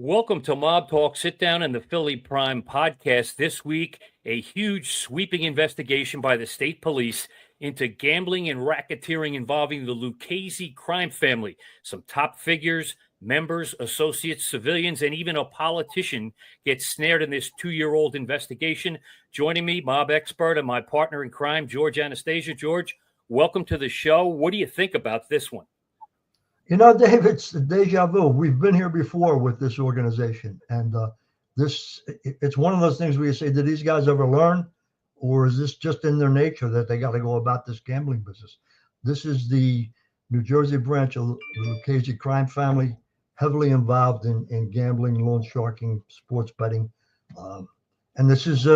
Welcome to Mobtalk Sitdown and the Philly Prime podcast. This week, a huge sweeping investigation by the state police into gambling and racketeering involving the Lucchese Crime Family. Some top figures, members, associates, civilians, and even a politician get snared in this 2-year-old investigation. Joining me, mob expert and my partner in crime, George Anastasia. George, welcome to the show. What do you think about this one? You know, Dave, it's deja vu. We've been here before with this organization, and it's one of those things where you say, did these guys ever learn, or is this just in their nature that they got to go about this gambling business? This is the New Jersey branch of the Lucchese Crime Family, heavily involved in gambling, loan sharking, sports betting, and this is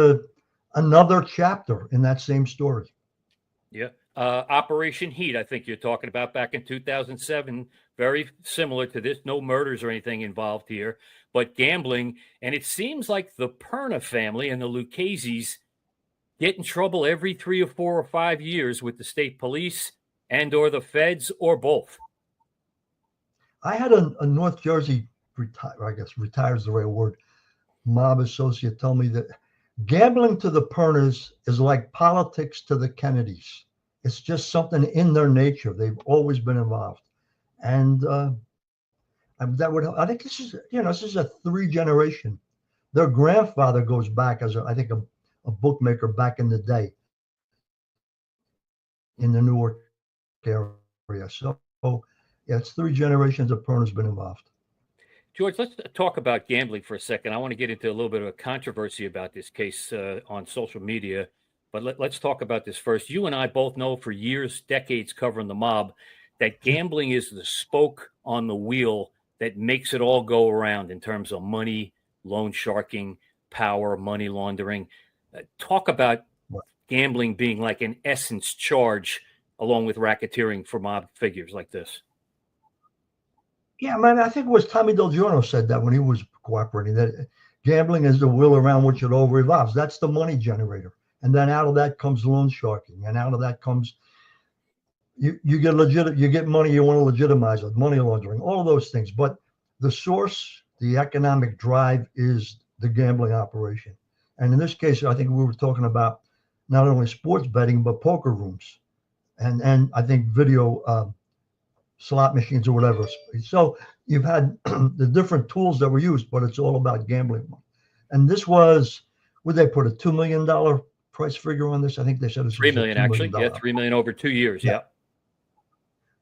another chapter in that same story. Yeah. Operation Heat, I think you're talking about, back in 2007, very similar to this. No murders or anything involved here, but gambling. And it seems like the Perna family and the Lucchese's get in trouble every 3 or 4 or 5 years with the state police and or the feds or both. I had a North Jersey, retire is the right word, mob associate tell me that gambling to the Pernas is like politics to the Kennedys. It's just something in their nature. They've always been involved. And I think this is a 3 generation. Their grandfather goes back as a bookmaker back in the day in the Newark area. So yeah, it's 3 generations of Perna's been involved. George, let's talk about gambling for a second. I want to get into a little bit of a controversy about this case on social media. But let's talk about this first. You and I both know for years, decades covering the mob, that gambling is the spoke on the wheel that makes it all go around in terms of money, loan sharking, power, money laundering. Talk about gambling being like an essence charge along with racketeering for mob figures like this. Yeah, man, I think it was Tommy Del Giorno said that when he was cooperating, that gambling is the wheel around which it all revolves. That's the money generator. And then out of that comes loan sharking, and out of that comes you get money you want to legitimize it, money laundering, all of those things. But the source, the economic drive, is the gambling operation. And in this case, I think we were talking about not only sports betting but poker rooms, and I think video slot machines or whatever. So you've had the different tools that were used, but it's all about gambling. And this was, would they put a $2 million price figure on this? I think they said it's $3 million actually. Yeah, $3 million over 2 years. Yeah.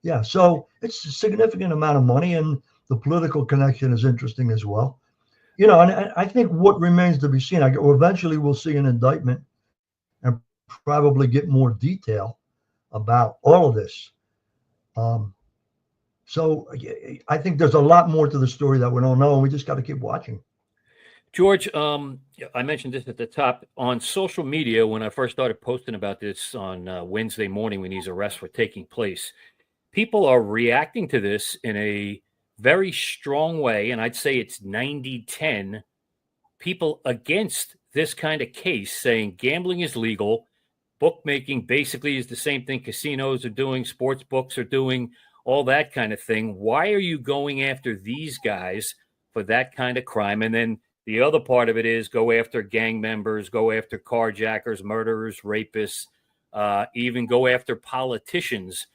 Yeah. So it's a significant amount of money, and the political connection is interesting as well. You know, and I think what remains to be seen, eventually we'll see an indictment and probably get more detail about all of this. So I think there's a lot more to the story that we don't know, and we just got to keep watching. George, I mentioned this at the top. On social media, when I first started posting about this on Wednesday morning when these arrests were taking place, people are reacting to this in a very strong way, and I'd say it's 90-10 people against this kind of case, saying gambling is legal, bookmaking basically is the same thing casinos are doing, sports books are doing, all that kind of thing. Why are you going after these guys for that kind of crime? And then the other part of it is go after gang members, go after carjackers, murderers, rapists, even go after politicians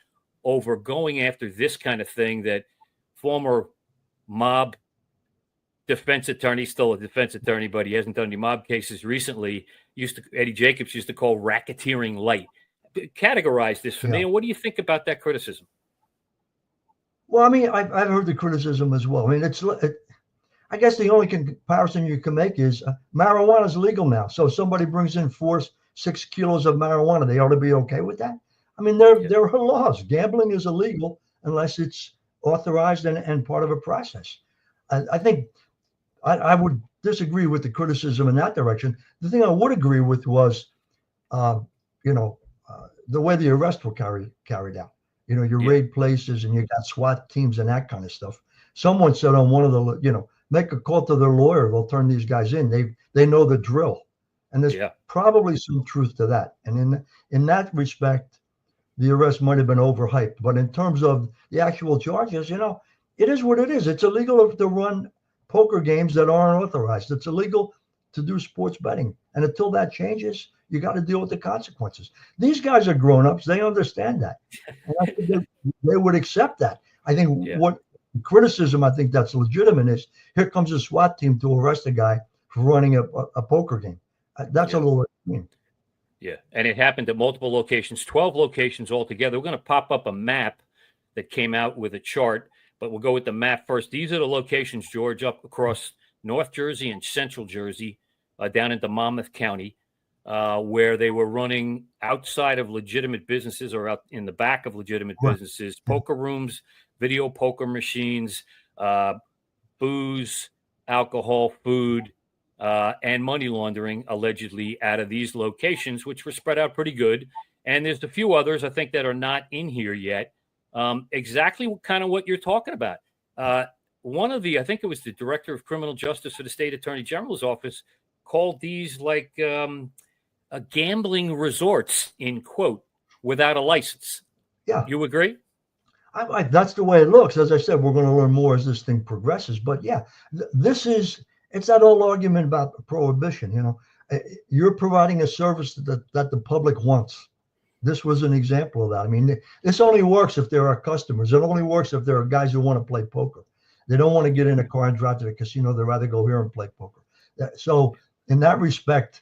over going after this kind of thing that former mob defense attorney, still a defense attorney, but he hasn't done any mob cases recently, Eddie Jacobs used to call racketeering light. Categorize this for me. And what do you think about that criticism? Well, I mean, I've heard the criticism as well. I mean, I guess the only comparison you can make is marijuana is legal now. So if somebody brings in 6 kilos of marijuana, they ought to be okay with that. I mean, there are laws. Gambling is illegal unless it's authorized and part of a process. I think I would disagree with the criticism in that direction. The thing I would agree with was, the way the arrests were carried out. You know, you raid places and you got SWAT teams and that kind of stuff. Someone said on one of the, make a call to their lawyer. They'll turn these guys in. They know the drill. And there's probably some truth to that. And in that respect, the arrest might have been overhyped. But in terms of the actual charges, it is what it is. It's illegal to run poker games that aren't authorized. It's illegal to do sports betting. And until that changes, you got to deal with the consequences. These guys are grown-ups. They understand that. And I think they would accept that. I think what criticism I think that's legitimate is here comes a SWAT team to arrest a guy for running a poker game. That's a little extreme. Yeah, and it happened at multiple locations, 12 locations altogether. We're going to pop up a map that came out with a chart, but we'll go with the map first. These are the locations, George, up across North Jersey and Central Jersey, down into Monmouth County, where they were running outside of legitimate businesses or out in the back of legitimate businesses, poker rooms, video poker machines, booze, alcohol, food, and money laundering allegedly out of these locations, which were spread out pretty good. And there's a few others, I think, that are not in here yet. Exactly kind of what you're talking about. One of the, I think it was the director of criminal justice for the state attorney general's office, called these like gambling resorts, in quote, without a license. Yeah. You agree? That's the way it looks. As I said, we're going to learn more as this thing progresses. But yeah, it's that old argument about prohibition. You know, you're providing a service that the public wants. This was an example of that. I mean, this only works if there are customers. It only works if there are guys who want to play poker. They don't want to get in a car and drive to the casino. They'd rather go here and play poker. So in that respect,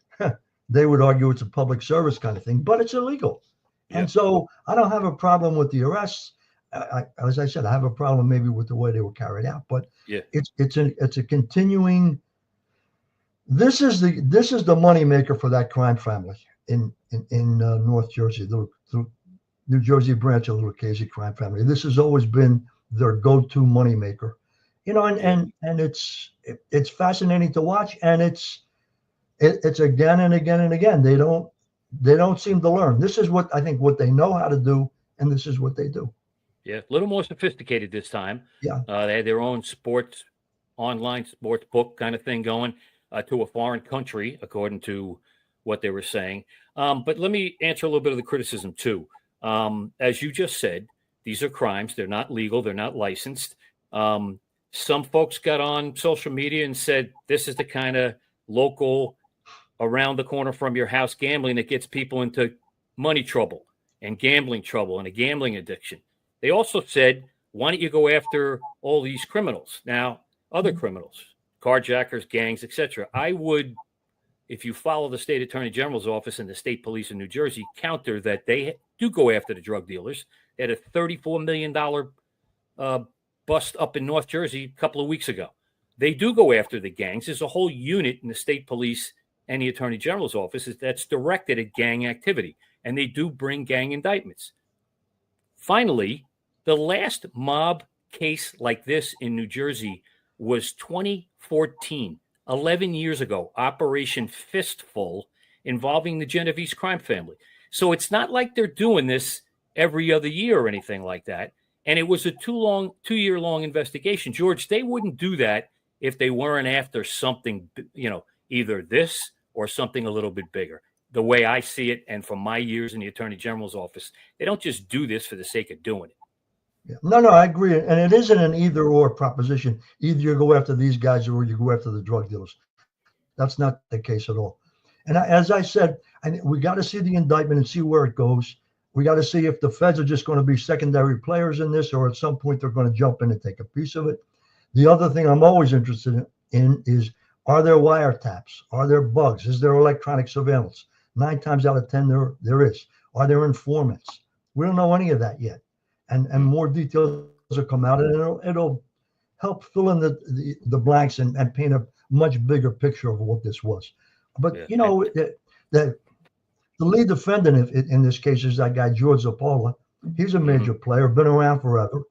they would argue it's a public service kind of thing, but it's illegal. Yeah. And so I don't have a problem with the arrests. As I said, I have a problem maybe with the way they were carried out, but it's a continuing. This is the moneymaker for that crime family in North Jersey, the New Jersey branch of the Lucchese Crime Family. This has always been their go-to moneymaker, you know, and it's fascinating to watch, and it's again and again and again. They don't seem to learn. This is what I think what they know how to do, and this is what they do. Yeah, a little more sophisticated this time. Yeah, they had their own online sports book kind of thing going to a foreign country, according to what they were saying. But let me answer a little bit of the criticism too. As you just said, these are crimes. They're not legal. They're not licensed. Some folks got on social media and said, this is the kind of local, around the corner from your house gambling that gets people into money trouble and gambling trouble and a gambling addiction. They also said, why don't you go after all these criminals? Now, other criminals, carjackers, gangs, etc. I would, if you follow the state attorney general's office and the state police in New Jersey, counter that they do go after the drug dealers. They had a $34 million bust up in North Jersey a couple of weeks ago. They do go after the gangs. There's a whole unit in the state police and the attorney general's office that's directed at gang activity, and they do bring gang indictments. Finally, the last mob case like this in New Jersey was 2014, 11 years ago, Operation Fistful, involving the Genovese crime family. So it's not like they're doing this every other year or anything like that. And it was a 2-year-long investigation. George, they wouldn't do that if they weren't after something, you know, either this or something a little bit bigger. The way I see it, and from my years in the attorney general's office, they don't just do this for the sake of doing it. Yeah. No, I agree. And it isn't an either or proposition. Either you go after these guys or you go after the drug dealers. That's not the case at all. And as I said, we got to see the indictment and see where it goes. We got to see if the feds are just going to be secondary players in this, or at some point they're going to jump in and take a piece of it. The other thing I'm always interested in is, are there wiretaps? Are there bugs? Is there electronic surveillance? 9 times out of 10, there is. Are there informants? We don't know any of that yet. And more details will come out, and it'll help fill in the blanks and paint a much bigger picture of what this was. But you know, the lead defendant in this case is that guy George Anastasia. He's a major player, been around forever.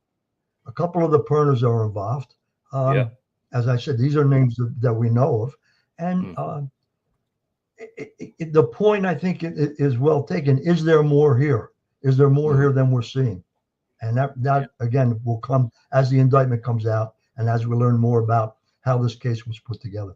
A couple of the Perners are involved. As I said, these are names that we know of, and the point I think is well taken. Is there more here? Is there more here than we're seeing? And that again will come as the indictment comes out and as we learn more about how this case was put together.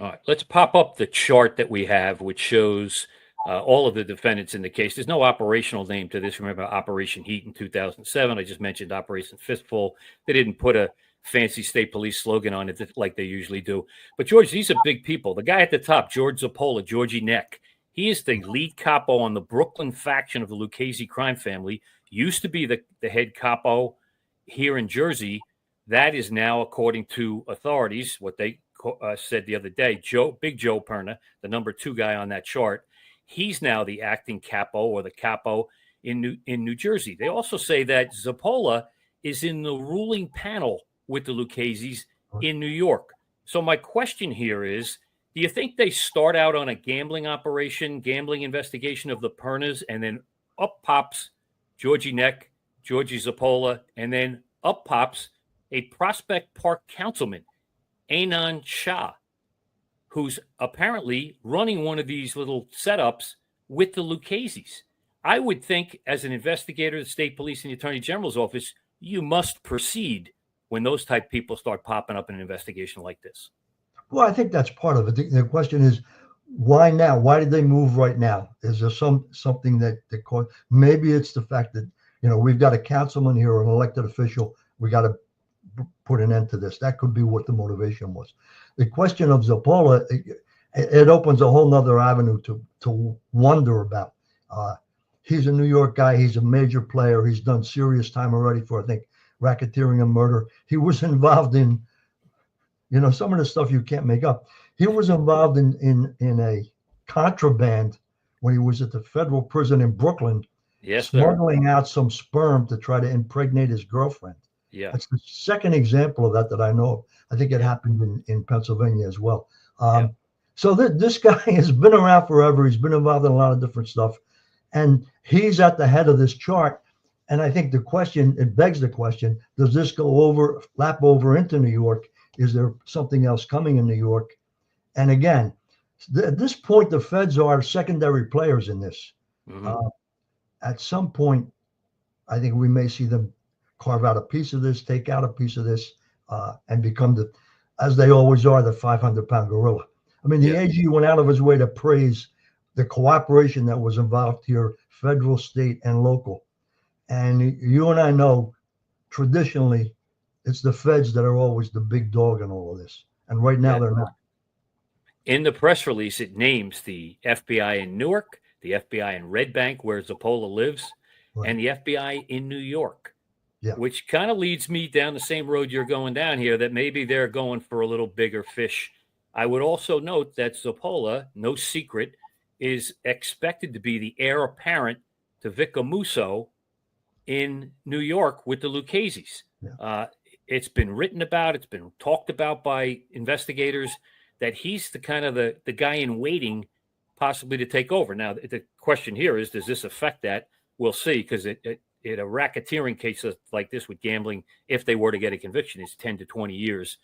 All right, let's pop up the chart that we have, which shows all of the defendants in the case. There's no operational name to this. Remember Operation Heat in 2007. I just mentioned Operation Fistful. They didn't put a fancy state police slogan on it like they usually do. But George, these are big people. The guy at the top, George Zapola, Georgie Neck, he is the lead capo on the Brooklyn faction of the Lucchese Crime Family. Used to be the head capo here in Jersey. That is now, according to authorities, what they said the other day, Big Joe Perna, the number 2 guy on that chart, he's now the acting capo or the capo in New Jersey. They also say that Zapola is in the ruling panel with the Lucchese's in New York. So my question here is, do you think they start out on a gambling investigation of the Pernas, and then up pops Georgie Neck, Georgie Zapola, and then up pops a Prospect Park councilman, Anand Shah, who's apparently running one of these little setups with the Lucchese's? I would think, as an investigator, the state police and the attorney general's office, you must proceed when those type people start popping up in an investigation like this. Well, I think that's part of it. The question is, why now? Why did they move right now? Is there something that caused? Maybe it's the fact that, we've got a councilman here, an elected official. We got to put an end to this. That could be what the motivation was. The question of Zapola, it opens a whole nother avenue to wonder about. He's a New York guy. He's a major player. He's done serious time already for, I think, racketeering and murder. He was involved in, some of the stuff you can't make up. He was involved in a contraband when he was at the federal prison in Brooklyn, smuggling out some sperm to try to impregnate his girlfriend. Yeah. That's the second example of that I know of. I think it happened in Pennsylvania as well. So this guy has been around forever. He's been involved in a lot of different stuff. And he's at the head of this chart. And I think it begs the question, does this lap over into New York? Is there something else coming in New York? And again, at this point, the feds are secondary players in this. Mm-hmm. At some point, I think we may see them carve out a piece of this, take out a piece of this, and become as they always are, the 500-pound gorilla. I mean, the AG went out of his way to praise the cooperation that was involved here, federal, state, and local. And you and I know, traditionally, it's the feds that are always the big dog in all of this. And right now, they're not. In the press release, it names the FBI in Newark, the FBI in Red Bank, where Zapola lives, and the FBI in New York, which kind of leads me down the same road you're going down here, that maybe they're going for a little bigger fish. I would also note that Zapola, no secret, is expected to be the heir apparent to Vic Amuso in New York with the Lucchese's. It's been written about, it's been talked about by investigators that he's the kind of the guy in waiting possibly to take over. Now, the question here is, does this affect that? We'll see, because in a racketeering case like this with gambling, if they were to get a conviction, it's 10 to 20 years.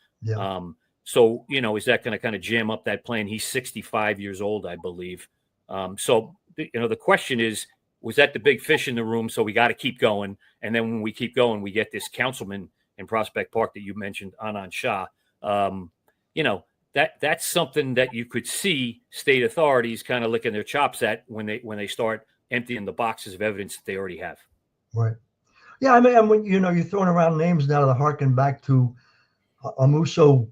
So, is that going to kind of jam up that plan? He's 65 years old, I believe. So, the question is, was that the big fish in the room? So we got to keep going. And then when we keep going, we get this councilman in Prospect Park that you mentioned, Anand Shah. That's something that you could see state authorities kind of licking their chops at when they start emptying the boxes of evidence that they already have. Right. Yeah, I mean, when you're throwing around names now that harken back to Amuso's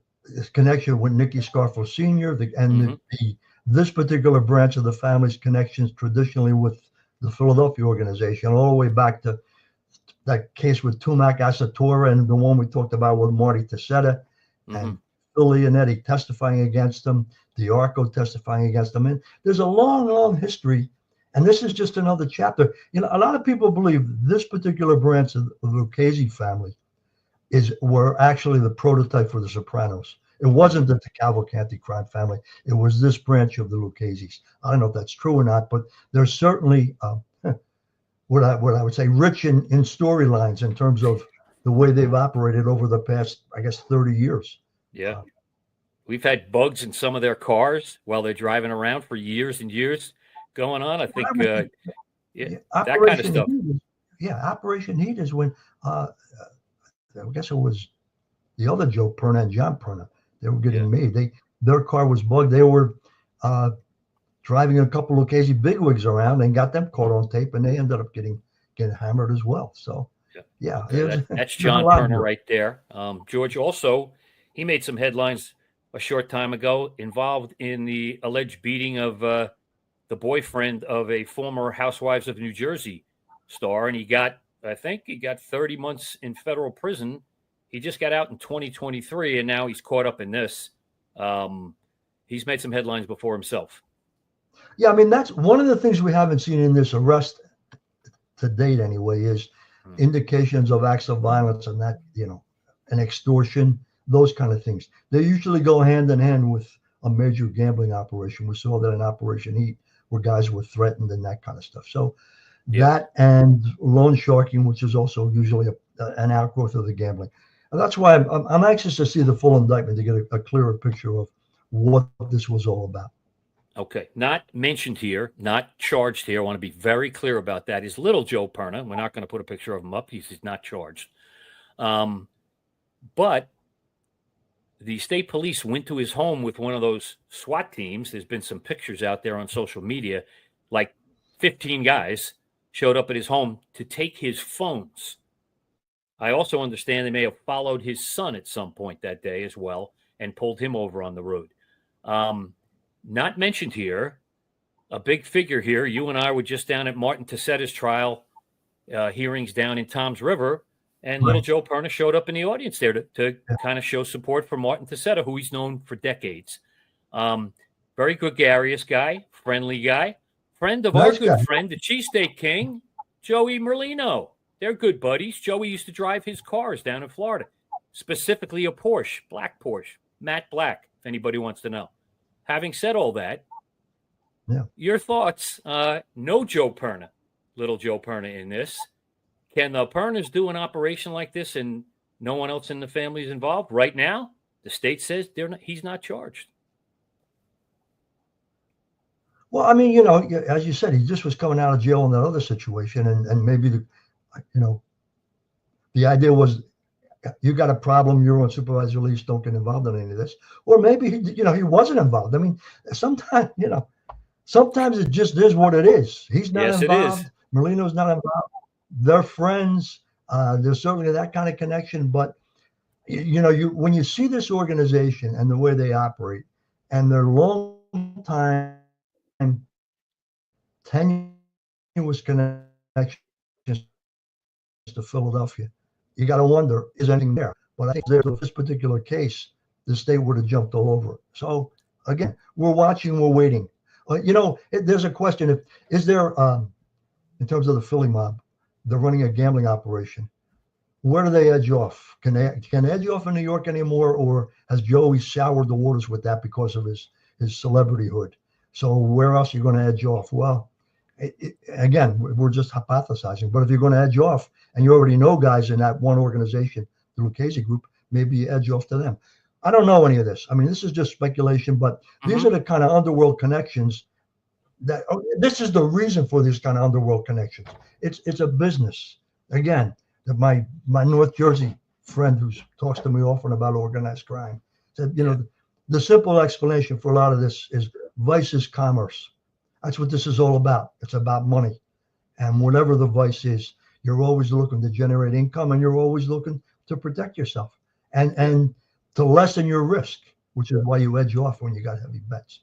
connection with Nicky Scarfo Sr. This particular branch of the family's connections traditionally with the Philadelphia organization, all the way back to that case with Tumac Asatora and the one we talked about with Marty Tessetta and Phil Leonetti testifying against them, DiArco testifying against them. And there's a long, long history. And this is just another chapter. A lot of people believe this particular branch of the Lucchese family were actually the prototype for the Sopranos. It wasn't the Cavalcanti crime family. It was this branch of the Lucchese's. I don't know if that's true or not, but they're certainly what I would say rich in storylines in terms of the way they've operated over the past, I guess, 30 years. Yeah. We've had bugs in some of their cars while they're driving around for years and years going on. I think that kind of stuff. Operation Heat is when I guess it was the other Joe Perna and John Perna. They were getting made. Their car was bugged. They were driving a couple of Lucchese bigwigs around and got them caught on tape, and they ended up getting hammered as well. So Yeah, Okay, that's there's a John lot Perna here. right there. George also, he made some headlines a short time ago, involved in the alleged beating of the boyfriend of a former Housewives of New Jersey star, and I think he got 30 months in federal prison. He just got out in 2023, and now he's caught up in this. He's made some headlines before himself. Yeah, I mean, that's one of the things we haven't seen in this arrest to date anyway, is indications of acts of violence and that, and extortion, those kind of things. They usually go hand in hand with a major gambling operation. We saw that in Operation Heat, where guys were threatened and that kind of stuff. So that and loan sharking, which is also usually an outgrowth of the gambling. And that's why I'm anxious to see the full indictment to get a clearer picture of what this was all about. Okay, not mentioned here, not charged here. I want to be very clear about that. Is little Joe Perna. We're not going to put a picture of him up. He's not charged. But the state police went to his home with one of those SWAT teams. There's been some pictures out there on social media, like 15 guys showed up at his home to take his phones. I also understand they may have followed his son at some point that day as well and pulled him over on the road. Not mentioned here, a big figure here. You and I were just down at Martin Tassetta's trial hearings down in Toms River, and little Joe Perna showed up in the audience there to kind of show support for Martin Tassetta, who he's known for decades. Very gregarious guy, friendly guy, friend of our good friend, the Cheesesteak King, Joey Merlino. They're good buddies. Joey used to drive his cars down in Florida, specifically a Porsche, black Porsche, matte black, if anybody wants to know. Having said all that, your thoughts, no Joe Perna, little Joe Perna in this. Can the Pernas do an operation like this and no one else in the family is involved? Right now, the state says he's not charged. Well, I mean, as you said, he just was coming out of jail in that other situation, and maybe the idea was, you got a problem, you're on supervised release, don't get involved in any of this. Or maybe he wasn't involved. I mean, sometimes it just is what it is. He's not involved. Merlino's not involved. They're friends. There's certainly that kind of connection. But when you see this organization and the way they operate, and their long time tenuous connections to Philadelphia, you got to wonder, is anything there? But I think this particular case, the state would have jumped all over it. So again, we're watching, we're waiting. There's a question: is there, in terms of the Philly mob, they're running a gambling operation. Where do they edge off? Can they edge off in New York anymore, or has Joey soured the waters with that because of his celebrityhood? So where else are you going to edge off? Well, again, we're just hypothesizing. But if you're going to edge off, and you already know guys in that one organization, the Lucchese group, maybe you edge off to them. I don't know any of this. I mean, this is just speculation, but these are the kind of underworld connections this is the reason for these kind of underworld connections. It's a business. Again, my North Jersey friend who talks to me often about organized crime said, the simple explanation for a lot of this is vice is commerce. That's what this is all about. It's about money. And whatever the vice is, you're always looking to generate income, and you're always looking to protect yourself and to lessen your risk, which is why you edge off when you got heavy bets.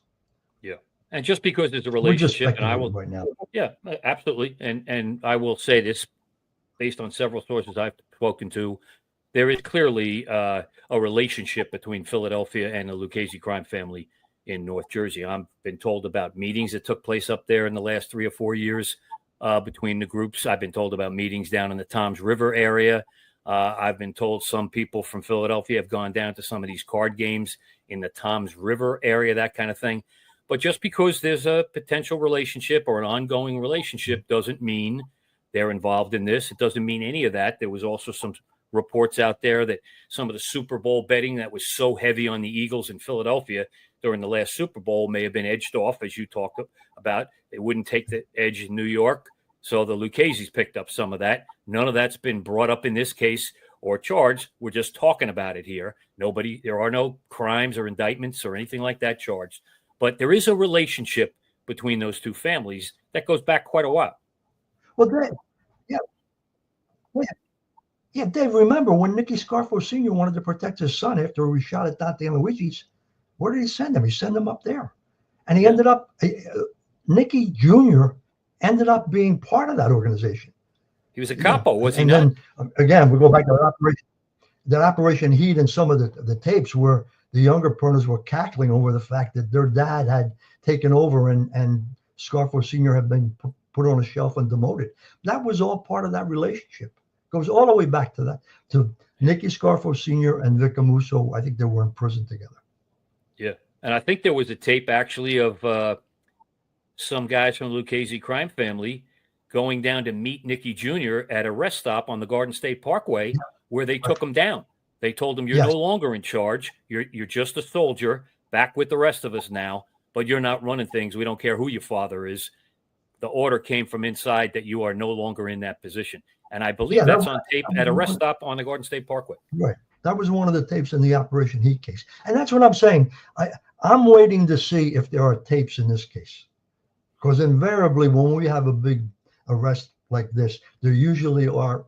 Yeah. And just because there's a relationship, we're just speculating right now. Yeah, absolutely. And I will say this, based on several sources I've spoken to, there is clearly a relationship between Philadelphia and the Lucchese crime family in North Jersey. I've been told about meetings that took place up there in the last 3 or 4 years between the groups. I've been told about meetings down in the Toms River area. I've been told some people from Philadelphia have gone down to some of these card games in the Toms River area, that kind of thing. But just because there's a potential relationship or an ongoing relationship doesn't mean they're involved in this. It doesn't mean any of that. There was also some reports out there that some of the Super Bowl betting that was so heavy on the Eagles in Philadelphia during the last Super Bowl may have been edged off, as you talked about. They wouldn't take the edge in New York. So the Lucchese's picked up some of that. None of that's been brought up in this case or charged. We're just talking about it here. There are no crimes or indictments or anything like that charged. But there is a relationship between those two families that goes back quite a while. Well, Yeah, Dave, remember when Nicky Scarfo Sr. wanted to protect his son after we shot at Dante and Luigi's, where did he send him? He sent him up there. And he Yeah. ended up, Nicky Jr. ended up being part of that organization. He was a capo, was he and not? then, again, we go back to that Operation Heat and some of the tapes where the younger Perners were cackling over the fact that their dad had taken over and Scarfo Sr. had been put on a shelf and demoted. That was all part of that relationship. Goes all the way back to that, to Nicky Scarfo Sr. and Vic Amuso. I think they were in prison together. Yeah. And I think there was a tape actually of some guys from the Lucchese Crime Family going down to meet Nicky Jr. at a rest stop on the Garden State Parkway where they took him down. They told him, you're no longer in charge. You're just a soldier back with the rest of us now, but you're not running things. We don't care who your father is. The order came from inside that you are no longer in that position. And I believe that's on tape at a rest stop on the Garden State Parkway. Right. That was one of the tapes in the Operation Heat case. And that's what I'm saying. I'm waiting to see if there are tapes in this case. Because invariably, when we have a big arrest like this, there usually are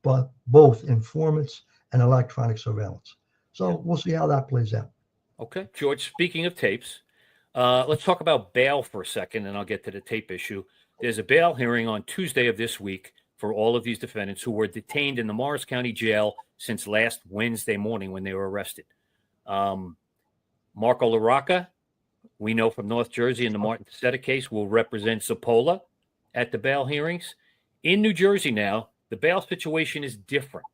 both informants and electronic surveillance. So we'll see how that plays out. Okay. George, speaking of tapes, let's talk about bail for a second, and I'll get to the tape issue. There's a bail hearing on Tuesday of this week for all of these defendants who were detained in the Morris County Jail since last Wednesday morning when they were arrested. Marco LaRocca, we know from North Jersey in the Martin Tassetta case, will represent Zapola at the bail hearings. In New Jersey now, the bail situation is different.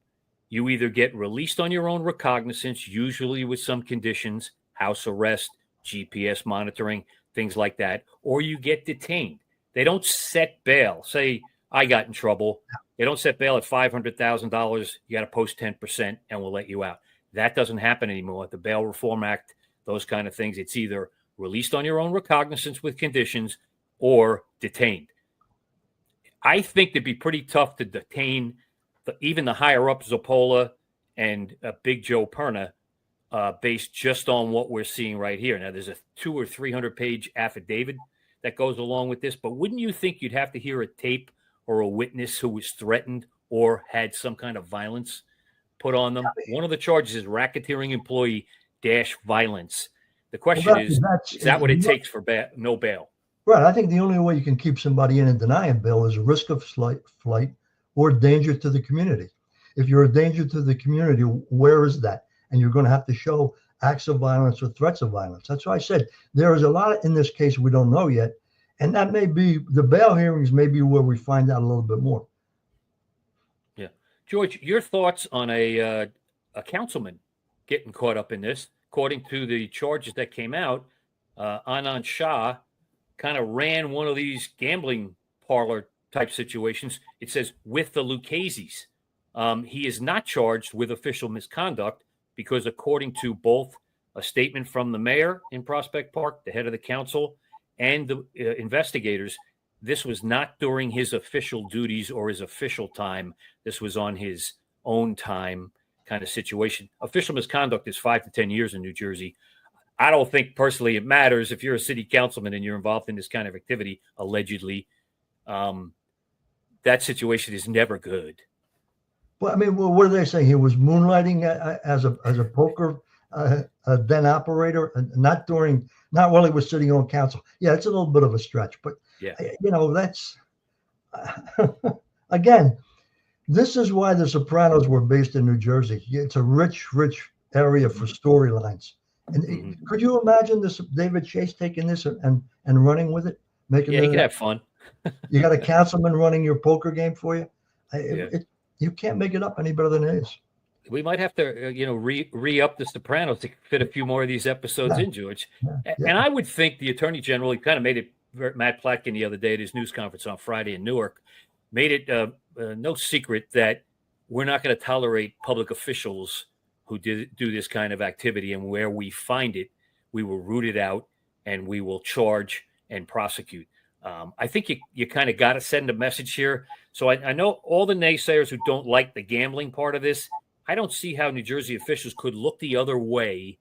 You either get released on your own recognizance, usually with some conditions, house arrest, GPS monitoring, things like that, or you get detained. They don't set bail. Say, I got in trouble. They don't set bail at $500,000. You got to post 10% and we'll let you out. That doesn't happen anymore. At the Bail Reform Act, those kind of things, it's either released on your own recognizance with conditions or detained. I think it'd be pretty tough to detain even the higher up Zapola and Big Joe Perna based just on what we're seeing right here. Now, there's a 200 or 300 page affidavit that goes along with this, but wouldn't you think you'd have to hear a tape or a witness who was threatened or had some kind of violence put on them? One of the charges is racketeering employee - violence. The question is that what it takes for no bail? Right. I think the only way you can keep somebody in and deny him bail is risk of flight or danger to the community. If you're a danger to the community, where is that? And you're going to have to show acts of violence or threats of violence. That's why I said there is a lot in this case we don't know yet. And that may be the bail hearings may be where we find out a little bit more. Yeah. George, your thoughts on a councilman getting caught up in this? According to the charges that came out, Anand Shah kind of ran one of these gambling parlor type situations. It says with the Lucchese's. He is not charged with official misconduct because according to both a statement from the mayor in Prospect Park, the head of the council, and the investigators, this was not during his official duties or his official time. This was on his own time kind of situation. Official misconduct is 5 to 10 years in New Jersey. I don't think personally it matters if you're a city councilman and you're involved in this kind of activity, allegedly. That situation is never good. Well, I mean, what are they saying? He was moonlighting as a poker den operator, and not while he was sitting on council. Yeah, it's a little bit of a stretch, but yeah, that's again, this is why The Sopranos were based in New Jersey. It's a rich area for storylines. And could you imagine this David Chase taking this and running with it? He could have fun. You got a councilman running your poker game for you. You can't make it up any better than it is. We might have to, re-up the Sopranos to fit a few more of these episodes in, George. Yeah. And I would think the Attorney General, he kind of made it, Matt Platkin the other day at his news conference on Friday in Newark, made it no secret that we're not going to tolerate public officials who do this kind of activity, and where we find it, we will root it out and we will charge and prosecute. I think you kind of got to send a message here. So I know all the naysayers who don't like the gambling part of this. I don't see how New Jersey officials could look the other way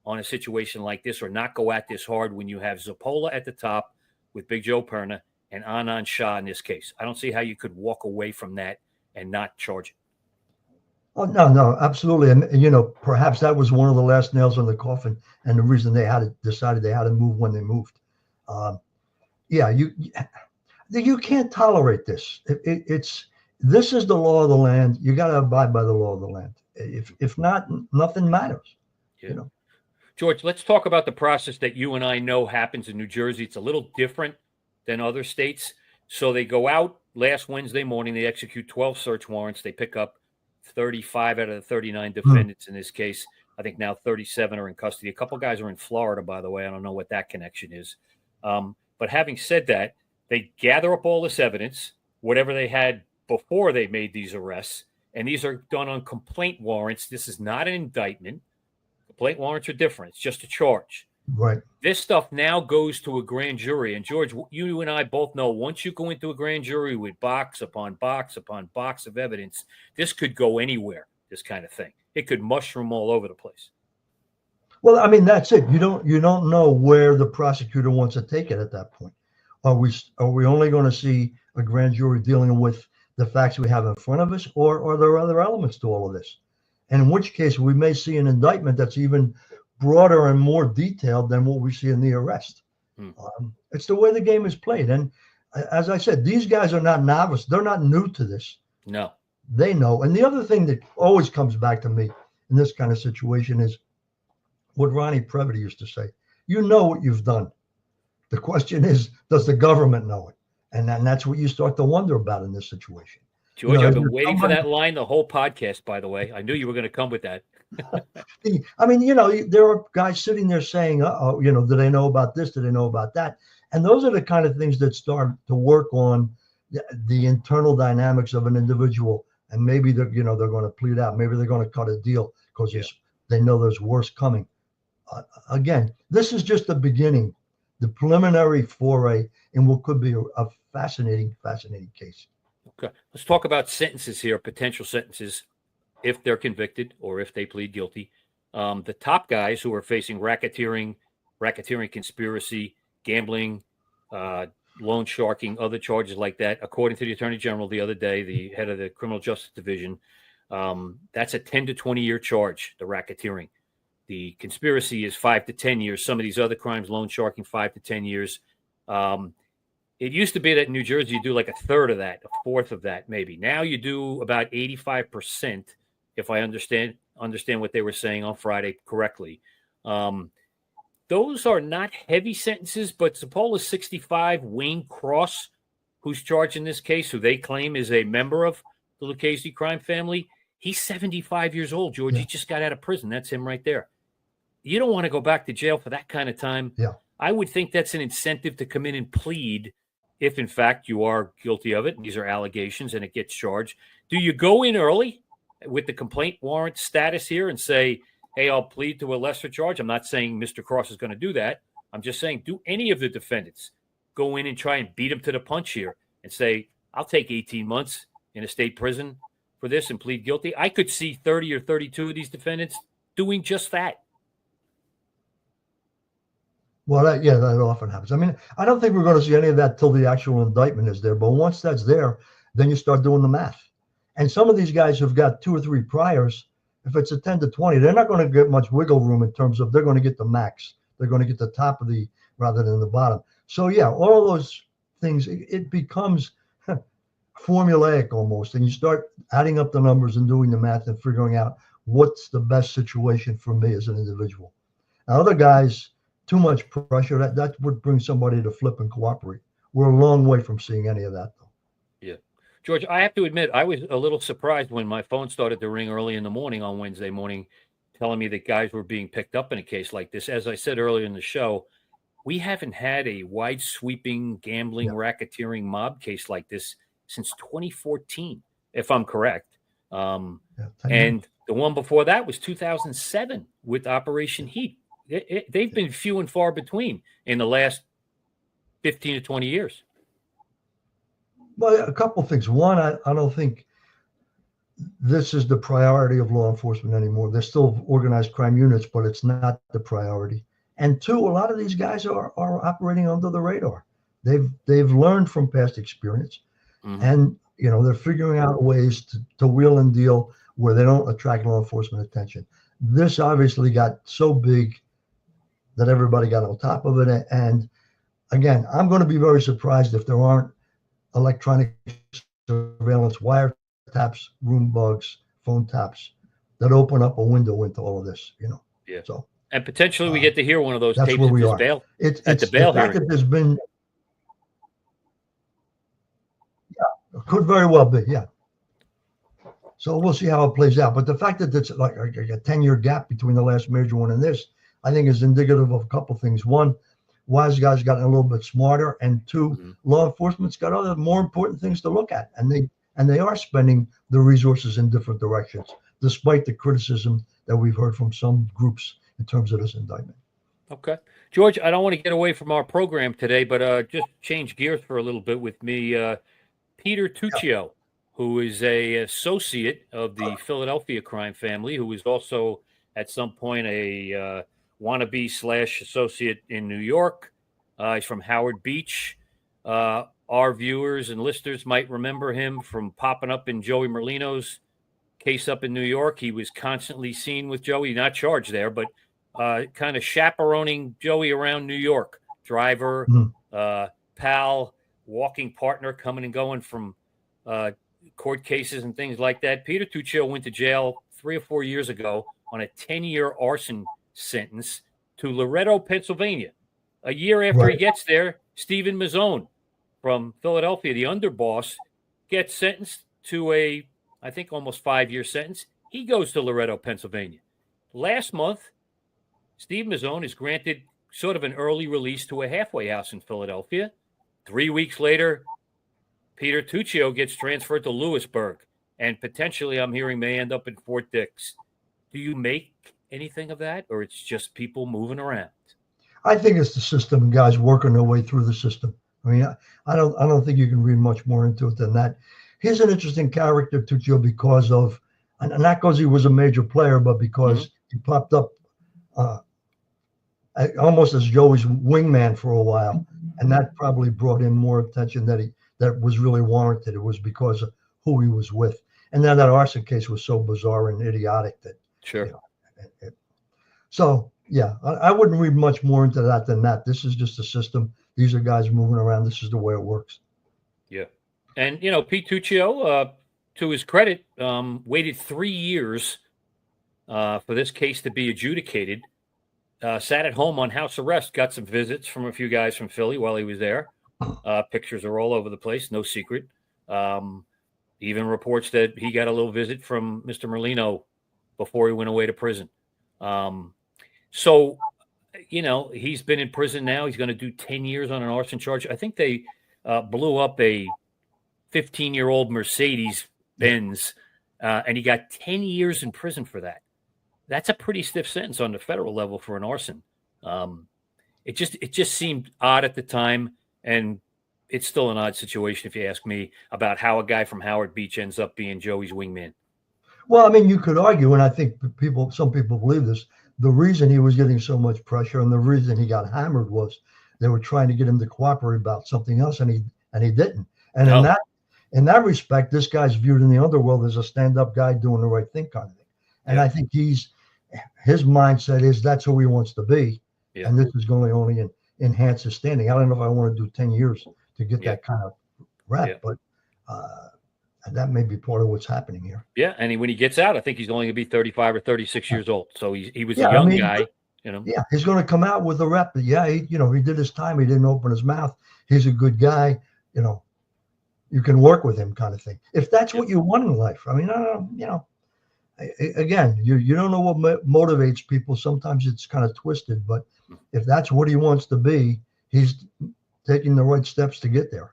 on a situation like this or not go at this hard when you have Zapola at the top with Big Joe Perna and Anand Shah in this case. I don't see how you could walk away from that and not charge it. Oh, no, absolutely. And perhaps that was one of the last nails in the coffin, and the reason decided they had to move when they moved. Um, yeah, you can't tolerate this. This is the law of the land. You got to abide by the law of the land. If not, nothing matters. Yeah. You know. George, let's talk about the process that you and I know happens in New Jersey. It's a little different than other states. So they go out last Wednesday morning, they execute 12 search warrants. They pick up 35 out of the 39 defendants in this case. I think now 37 are in custody. A couple guys are in Florida, by the way. I don't know what that connection is. But having said that, they gather up all this evidence, whatever they had before they made these arrests, and these are done on complaint warrants. This is not an indictment. Complaint warrants are different. It's just a charge. Right. This stuff now goes to a grand jury. And George, you and I both know once you go into a grand jury with box upon box upon box of evidence, this could go anywhere, this kind of thing. It could mushroom all over the place. Well, I mean, that's it. You don't know where the prosecutor wants to take it at that point. Are we only going to see a grand jury dealing with the facts we have in front of us, or are there other elements to all of this? And in which case we may see an indictment that's even broader and more detailed than what we see in the arrest. It's the way the game is played. And as I said, these guys are not novice. They're not new to this. No. They know. And the other thing that always comes back to me in this kind of situation is what Ronnie Previty used to say. You know what you've done. The question is, does the government know it? And that's what you start to wonder about in this situation. George, I've been waiting for that line the whole podcast, by the way. I knew you were going to come with that. I mean, there are guys sitting there saying, do they know about this? Do they know about that? And those are the kind of things that start to work on the internal dynamics of an individual. And maybe they're going to plead out. Maybe they're going to cut a deal because they know there's worse coming. Again, this is just the beginning, the preliminary foray in what could be a fascinating case. Okay. Let's talk about sentences here, potential sentences, if they're convicted or if they plead guilty. The top guys who are facing racketeering conspiracy, gambling, loan sharking, other charges like that, according to the Attorney General the other day, the head of the Criminal Justice Division, that's a 10 to 20 year charge, the racketeering. The conspiracy is 5 to 10 years. Some of these other crimes, loan sharking, 5 to 10 years. It used to be that in New Jersey, you do like a third of that, a fourth of that, maybe. Now you do about 85%, if I understand what they were saying on Friday correctly. Those are not heavy sentences, but suppose 65, Wayne Cross, who's charged in this case, who they claim is a member of the Lucchese Crime Family, he's 75 years old, George. He just got out of prison. That's him right there. You don't want to go back to jail for that kind of time. Yeah. I would think that's an incentive to come in and plead if, in fact, you are guilty of it. And these are allegations and it gets charged. Do you go in early with the complaint warrant status here and say, hey, I'll plead to a lesser charge? I'm not saying Mr. Cross is going to do that. I'm just saying, do any of the defendants go in and try and beat him to the punch here and say, I'll take 18 months in a state prison for this and plead guilty? I could see 30 or 32 of these defendants doing just that. Well, that often happens. I mean, I don't think we're going to see any of that till the actual indictment is there. But once that's there, then you start doing the math. And some of these guys who've got 2 or 3 priors, if it's a 10 to 20, they're not going to get much wiggle room in terms of they're going to get the max. They're going to get the top of the rather than the bottom. So, yeah, all of those things, it becomes formulaic almost. And you start adding up the numbers and doing the math and figuring out what's the best situation for me as an individual. Now, other guys, too much pressure, that would bring somebody to flip and cooperate. We're a long way from seeing any of that, though. Yeah. George, I have to admit, I was a little surprised when my phone started to ring early in the morning on Wednesday morning, telling me that guys were being picked up in a case like this. As I said earlier in the show, we haven't had a wide sweeping gambling, racketeering mob case like this since 2014, if I'm correct. And the one before that was 2007 with Operation Heat. They've been few and far between in the last 15 to 20 years. Well, a couple of things. One, I don't think this is the priority of law enforcement anymore. There's still organized crime units, but it's not the priority. And 2, a lot of these guys are operating under the radar. They've learned from past experience, and they're figuring out ways to wheel and deal where they don't attract law enforcement attention. This obviously got so big that everybody got on top of it. And again, I'm going to be very surprised if there aren't electronic surveillance, wiretaps, room bugs, phone taps that open up a window into all of this, Yeah. So, and potentially we get to hear one of those that's tapes where at we this are. bail. It's the bail fact hearing. that there's been, could very well be, yeah. So we'll see how it plays out. But the fact that it's like a 10-year gap between the last major one and this, I think is indicative of a couple of things. One, wise guys gotten a little bit smarter, and two, law enforcement's got other more important things to look at, and they are spending the resources in different directions, despite the criticism that we've heard from some groups in terms of this indictment. Okay. George, I don't want to get away from our program today, but just change gears for a little bit with me. Peter Tuccio, who is a associate of the Philadelphia crime family, who is also at some point a wannabe / associate in New York. He's from Howard Beach. Our viewers and listeners might remember him from popping up in Joey Merlino's case up in New York. He was constantly seen with Joey, not charged there, but kind of chaperoning Joey around New York. Driver, pal, walking partner, coming and going from court cases and things like that. Peter Tuccio went to jail 3 or 4 years ago on a 10-year arson sentence to Loretto, Pennsylvania. A year after he gets there, Stephen Mazzone from Philadelphia, the underboss, gets sentenced to I think almost 5-year sentence. He goes to Loretto, Pennsylvania. Last month, Steve Mazzone is granted sort of an early release to a halfway house in Philadelphia. 3 weeks later, Peter Tuccio gets transferred to Lewisburg, and potentially, I'm hearing, may end up in Fort Dix. Do you make anything of that, or it's just people moving around? I think it's the system and guys working their way through the system. I mean, I don't think you can read much more into it than that. He's an interesting character, Tuccio, because of, and not because he was a major player, but because he popped up almost as Joey's wingman for a while, and that probably brought in more attention that was really warranted. It was because of who he was with, and then that arson case was so bizarre and idiotic that. Sure. So yeah, I wouldn't read much more into that than that. This is just a system. These are guys moving around. This is the way it works. Yeah, and Pete Tuccio, to his credit, waited 3 years for this case to be adjudicated. Sat at home on house arrest, got some visits from a few guys from Philly while he was there. Pictures are all over the place, no secret. Even reports that he got a little visit from Mr. Merlino before he went away to prison. So, he's been in prison now. He's going to do 10 years on an arson charge. I think they blew up a 15-year-old Mercedes Benz, and he got 10 years in prison for that. That's a pretty stiff sentence on the federal level for an arson. It just seemed odd at the time, and it's still an odd situation if you ask me about how a guy from Howard Beach ends up being Joey's wingman. Well, I mean, you could argue, and I think some people believe this, the reason he was getting so much pressure and the reason he got hammered was they were trying to get him to cooperate about something else, and he didn't. And in that respect, this guy's viewed in the underworld as a stand-up guy doing the right thing kind of thing. And I think his mindset is that's who he wants to be, and this is going to only enhance his standing. I don't know if I want to do 10 years to get that kind of rap, but that may be part of what's happening here. Yeah, and when he gets out, I think he's only going to be 35 or 36 years old. So he was a young guy. Yeah, he's going to come out with a rep. Yeah, he did his time. He didn't open his mouth. He's a good guy. You can work with him, kind of thing. If that's what you want in life, I mean, again, you don't know what motivates people. Sometimes it's kind of twisted, but if that's what he wants to be, he's taking the right steps to get there.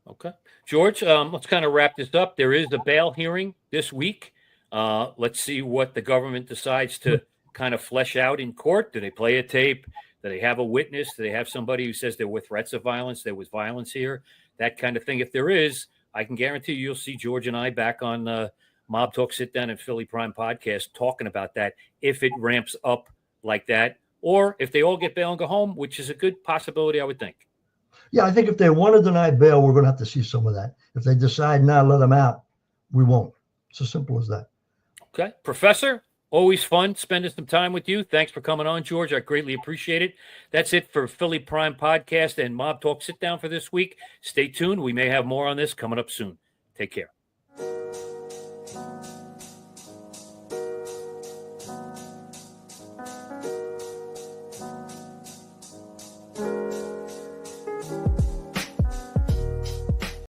Okay. George, let's kind of wrap this up. There is a bail hearing this week. Let's see what the government decides to kind of flesh out in court. Do they play a tape? Do they have a witness? Do they have somebody who says there were threats of violence? There was violence here, that kind of thing. If there is, I can guarantee you'll see George and I back on Mobtalk Sitdown and Philly Prime podcast talking about that if it ramps up like that, or if they all get bail and go home, which is a good possibility, I would think. Yeah, I think if they want to deny bail, we're going to have to see some of that. If they decide not to let them out, we won't. It's as simple as that. Okay. Professor, always fun spending some time with you. Thanks for coming on, George. I greatly appreciate it. That's it for Philly Prime Podcast and Mob Talk Sit Down for this week. Stay tuned. We may have more on this coming up soon. Take care.